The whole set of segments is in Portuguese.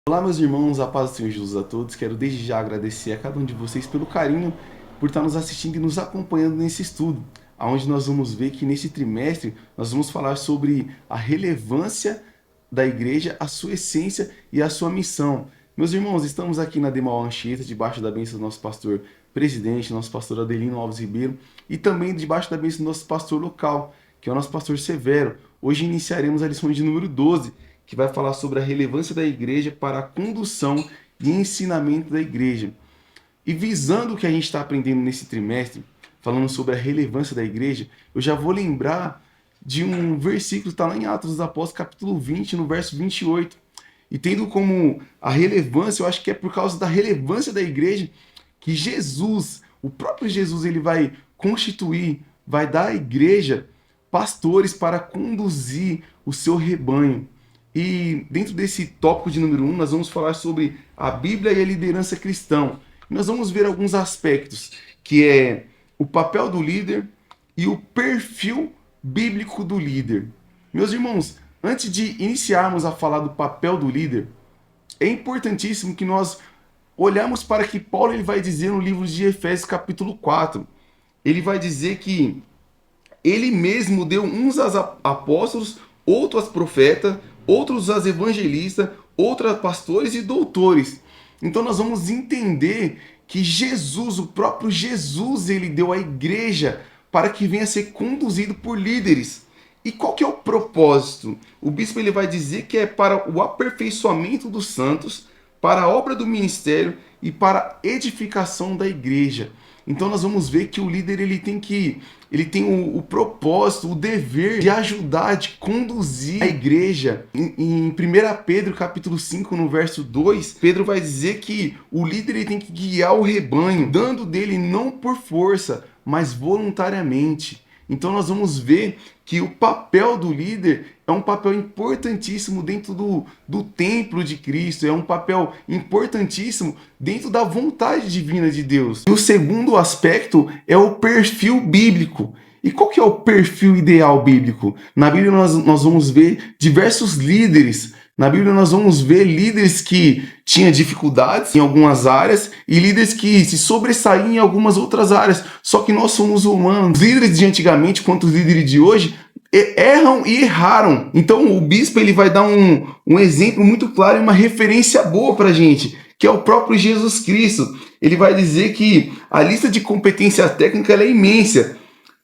Olá, meus irmãos, a paz do Senhor Jesus a todos. Quero desde já agradecer a cada um de vocês pelo carinho, por estar nos assistindo e nos acompanhando nesse estudo, onde nós vamos ver que nesse trimestre nós vamos falar sobre a relevância da igreja, a sua essência e a sua missão. Meus irmãos, estamos aqui na Demal Anchieta, debaixo da bênção do nosso pastor presidente, nosso pastor Adelino Alves Ribeiro, e também debaixo da bênção do nosso pastor local, que é o nosso pastor Severo. Hoje iniciaremos a lição de número 12, que vai falar sobre a relevância da igreja para a condução e ensinamento da igreja. E visando o que a gente está aprendendo nesse trimestre, falando sobre a relevância da igreja, eu já vou lembrar de um versículo que está lá em Atos dos Apóstolos, capítulo 20, no verso 28. E tendo como a relevância, eu acho que é por causa da relevância da igreja, que Jesus, o próprio Jesus, ele vai constituir, vai dar à igreja pastores para conduzir o seu rebanho. E dentro desse tópico de número 1, nós vamos falar sobre a Bíblia e a liderança cristã. Nós vamos ver alguns aspectos, que é o papel do líder e o perfil bíblico do líder. Meus irmãos, antes de iniciarmos a falar do papel do líder, é importantíssimo que nós olhamos para que Paulo ele vai dizer no livro de Efésios capítulo 4. Ele vai dizer que ele mesmo deu uns aos apóstolos, outros aos profetas, outros aos evangelistas, outros a pastores e doutores. Então nós vamos entender que Jesus, o próprio Jesus, ele deu à igreja para que venha a ser conduzido por líderes. E qual que é o propósito? O bispo ele vai dizer que é para o aperfeiçoamento dos santos, para a obra do ministério e para a edificação da igreja. Então nós vamos ver que o líder ele tem o propósito, o dever de ajudar, de conduzir a igreja. Em 1 Pedro capítulo 5, no verso 2, Pedro vai dizer que o líder ele tem que guiar o rebanho, dando dele não por força, mas voluntariamente. Então nós vamos ver que o papel do líder é um papel importantíssimo dentro do templo de Cristo, é um papel importantíssimo dentro da vontade divina de Deus. E o segundo aspecto é o perfil bíblico. E qual que é o perfil ideal bíblico? Na Bíblia nós vamos ver diversos líderes. Na Bíblia nós vamos ver líderes que tinham dificuldades em algumas áreas e líderes que se sobressaíam em algumas outras áreas. Só que nós somos humanos. Os líderes de antigamente quanto os líderes de hoje erram e erraram. Então o bispo ele vai dar um exemplo muito claro e uma referência boa para a gente, que é o próprio Jesus Cristo. Ele vai dizer que a lista de competência técnica ela é imensa.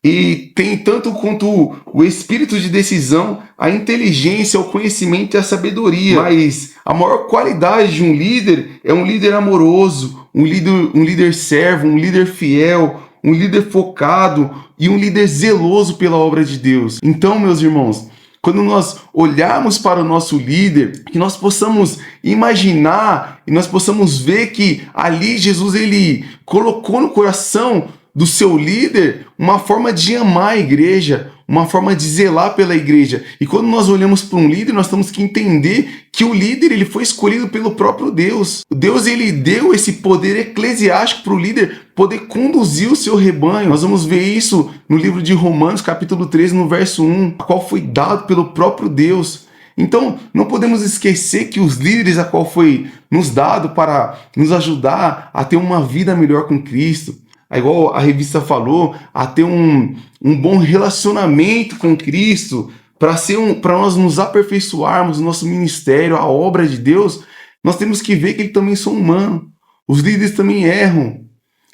E tem tanto quanto o espírito de decisão, a inteligência, o conhecimento e a sabedoria. Mas a maior qualidade de um líder é um líder amoroso, um líder servo, um líder fiel, um líder focado e um líder zeloso pela obra de Deus. Então, meus irmãos, quando nós olharmos para o nosso líder, que nós possamos imaginar e nós possamos ver que ali Jesus ele colocou no coração do seu líder uma forma de amar a igreja, uma forma de zelar pela igreja. E quando nós olhamos para um líder, nós temos que entender que o líder ele foi escolhido pelo próprio Deus. Deus ele deu esse poder eclesiástico para o líder poder conduzir o seu rebanho. Nós vamos ver isso no livro de Romanos, capítulo 13, no verso 1, a qual foi dado pelo próprio Deus. Então, não podemos esquecer que os líderes a qual foi nos dado para nos ajudar a ter uma vida melhor com Cristo, igual a revista falou, a ter um bom relacionamento com Cristo, para nós nos aperfeiçoarmos no nosso ministério, a obra de Deus, nós temos que ver que eles também são humanos. Os líderes também erram.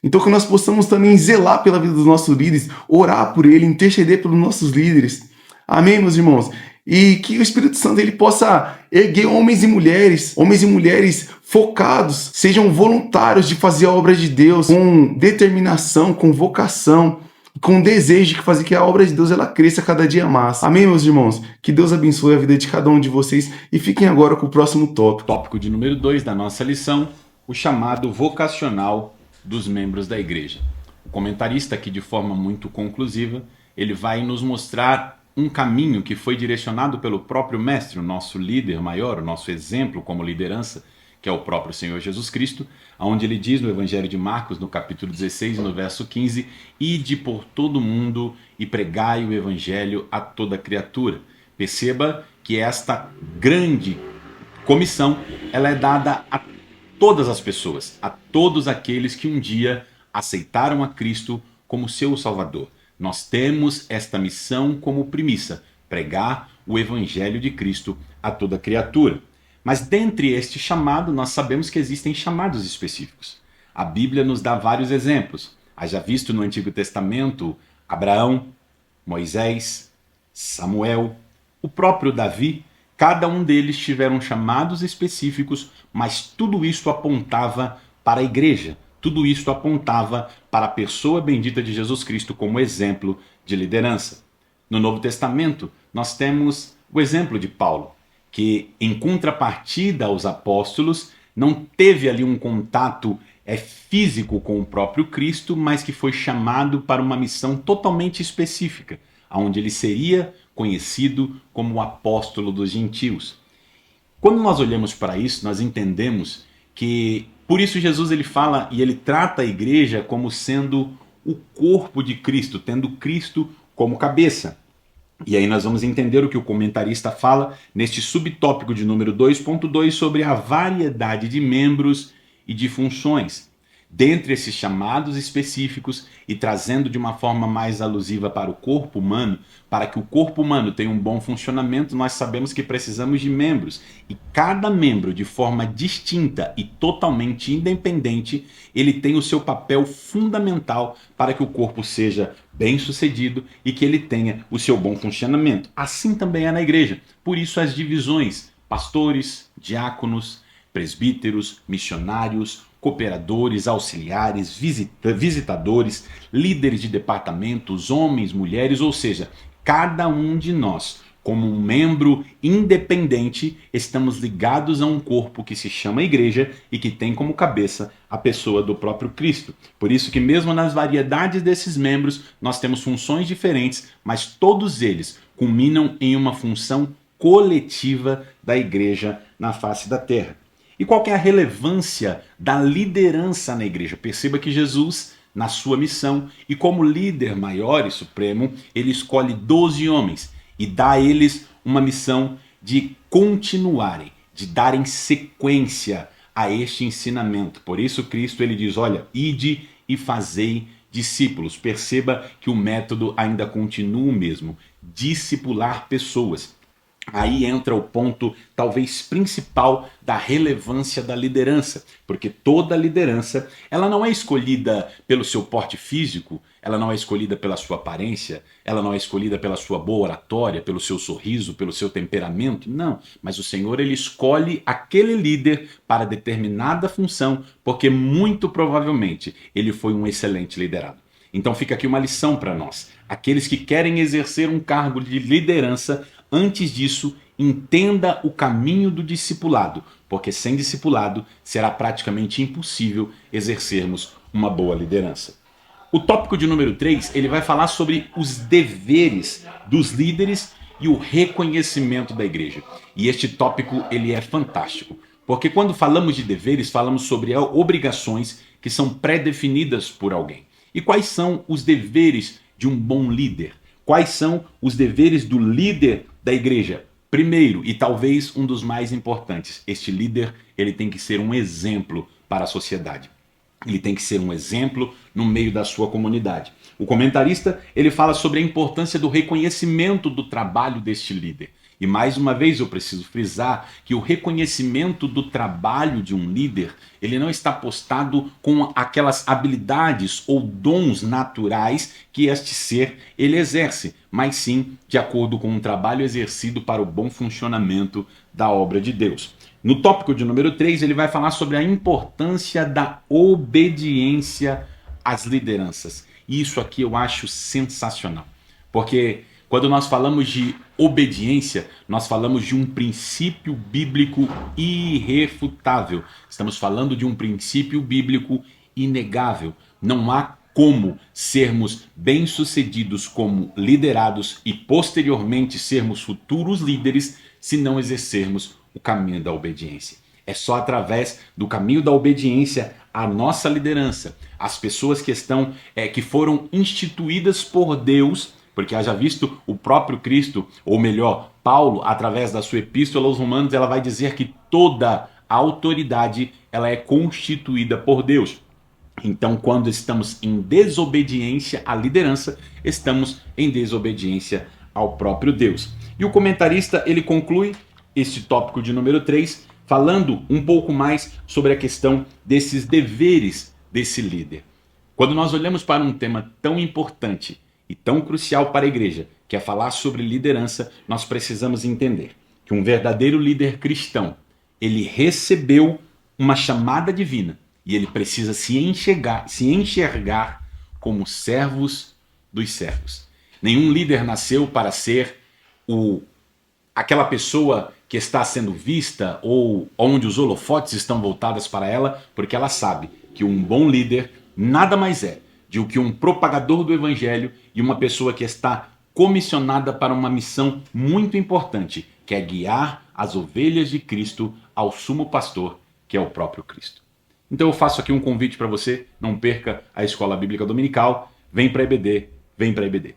Então que nós possamos também zelar pela vida dos nossos líderes, orar por eles, interceder pelos nossos líderes. Amém, meus irmãos? E que o Espírito Santo ele possa erguer homens e mulheres focados, sejam voluntários de fazer a obra de Deus com determinação, com vocação, com desejo de fazer que a obra de Deus ela cresça cada dia mais. Amém, meus irmãos? Que Deus abençoe a vida de cada um de vocês e fiquem agora com o próximo tópico. Tópico de número 2 da nossa lição, o chamado vocacional dos membros da igreja. O comentarista aqui de forma muito conclusiva, ele vai nos mostrar um caminho que foi direcionado pelo próprio mestre, o nosso líder maior, o nosso exemplo como liderança, que é o próprio Senhor Jesus Cristo, onde ele diz no Evangelho de Marcos, no capítulo 16, no verso 15, ide por todo mundo e pregai o Evangelho a toda criatura. Perceba que esta grande comissão, ela é dada a todas as pessoas, a todos aqueles que um dia aceitaram a Cristo como seu Salvador. Nós temos esta missão como premissa: pregar o Evangelho de Cristo a toda criatura. Mas dentre este chamado, nós sabemos que existem chamados específicos. A Bíblia nos dá vários exemplos. Haja visto no Antigo Testamento Abraão, Moisés, Samuel, o próprio Davi. Cada um deles tiveram chamados específicos, mas tudo isso apontava para a igreja. Tudo isso apontava para a pessoa bendita de Jesus Cristo como exemplo de liderança. No Novo Testamento, nós temos o exemplo de Paulo, que em contrapartida aos apóstolos, não teve ali um contato físico com o próprio Cristo, mas que foi chamado para uma missão totalmente específica, onde ele seria conhecido como o apóstolo dos gentios. Quando nós olhamos para isso, nós entendemos que por isso Jesus ele fala e ele trata a igreja como sendo o corpo de Cristo, tendo Cristo como cabeça. E aí nós vamos entender o que o comentarista fala neste subtópico de número 2.2 sobre a variedade de membros e de funções. Dentre esses chamados específicos e trazendo de uma forma mais alusiva para o corpo humano, para que o corpo humano tenha um bom funcionamento, nós sabemos que precisamos de membros. E cada membro, de forma distinta e totalmente independente, ele tem o seu papel fundamental para que o corpo seja bem sucedido e que ele tenha o seu bom funcionamento. Assim também é na igreja. Por isso as divisões: pastores, diáconos, presbíteros, missionários, cooperadores, auxiliares, visitadores, líderes de departamentos, homens, mulheres, ou seja, cada um de nós, como um membro independente, estamos ligados a um corpo que se chama igreja e que tem como cabeça a pessoa do próprio Cristo. Por isso que mesmo nas variedades desses membros, nós temos funções diferentes, mas todos eles culminam em uma função coletiva da igreja na face da terra. E qual que é a relevância da liderança na igreja? Perceba que Jesus, na sua missão, e como líder maior e supremo, ele escolhe 12 homens e dá a eles uma missão de continuarem, de darem sequência a este ensinamento. Por isso Cristo ele diz: olha, ide e fazei discípulos. Perceba que o método ainda continua o mesmo: discipular pessoas. Aí entra o ponto talvez principal da relevância da liderança, porque toda liderança ela não é escolhida pelo seu porte físico, ela não é escolhida pela sua aparência, ela não é escolhida pela sua boa oratória, pelo seu sorriso, pelo seu temperamento, não. Mas o Senhor ele escolhe aquele líder para determinada função, porque muito provavelmente ele foi um excelente liderado. Então fica aqui uma lição para nós. Aqueles que querem exercer um cargo de liderança, antes disso, entenda o caminho do discipulado, porque sem discipulado será praticamente impossível exercermos uma boa liderança. O tópico de número 3, ele vai falar sobre os deveres dos líderes e o reconhecimento da igreja. E este tópico ele é fantástico, porque quando falamos de deveres, falamos sobre obrigações que são pré-definidas por alguém. E quais são os deveres de um bom líder? Quais são os deveres do líder da igreja? Primeiro, e talvez um dos mais importantes, este líder ele tem que ser um exemplo para a sociedade. Ele tem que ser um exemplo no meio da sua comunidade. O comentarista ele fala sobre a importância do reconhecimento do trabalho deste líder. E mais uma vez eu preciso frisar que o reconhecimento do trabalho de um líder, ele não está postado com aquelas habilidades ou dons naturais que este ser ele exerce, mas sim de acordo com um trabalho exercido para o bom funcionamento da obra de Deus. No tópico de número 3, ele vai falar sobre a importância da obediência às lideranças. E isso aqui eu acho sensacional, porque quando nós falamos de obediência, nós falamos de um princípio bíblico irrefutável. Estamos falando de um princípio bíblico inegável. Não há como sermos bem-sucedidos como liderados e posteriormente sermos futuros líderes se não exercermos o caminho da obediência. É só através do caminho da obediência à nossa liderança, as pessoas que foram instituídas por Deus. porque haja visto o próprio Cristo, ou melhor, Paulo, através da sua epístola aos Romanos, ela vai dizer que toda a autoridade ela é constituída por Deus. Então, quando estamos em desobediência à liderança, estamos em desobediência ao próprio Deus. E o comentarista, ele conclui este tópico de número 3, falando um pouco mais sobre a questão desses deveres desse líder. Quando nós olhamos para um tema tão importante e tão crucial para a igreja, que é falar sobre liderança, nós precisamos entender que um verdadeiro líder cristão, ele recebeu uma chamada divina e ele precisa se enxergar como servos dos servos. Nenhum líder nasceu para ser aquela pessoa que está sendo vista ou onde os holofotes estão voltados para ela, porque ela sabe que um bom líder nada mais é do que um propagador do evangelho e uma pessoa que está comissionada para uma missão muito importante, que é guiar as ovelhas de Cristo ao sumo pastor, que é o próprio Cristo. Então eu faço aqui um convite para você, não perca a Escola Bíblica Dominical, vem para a EBD, vem para a EBD.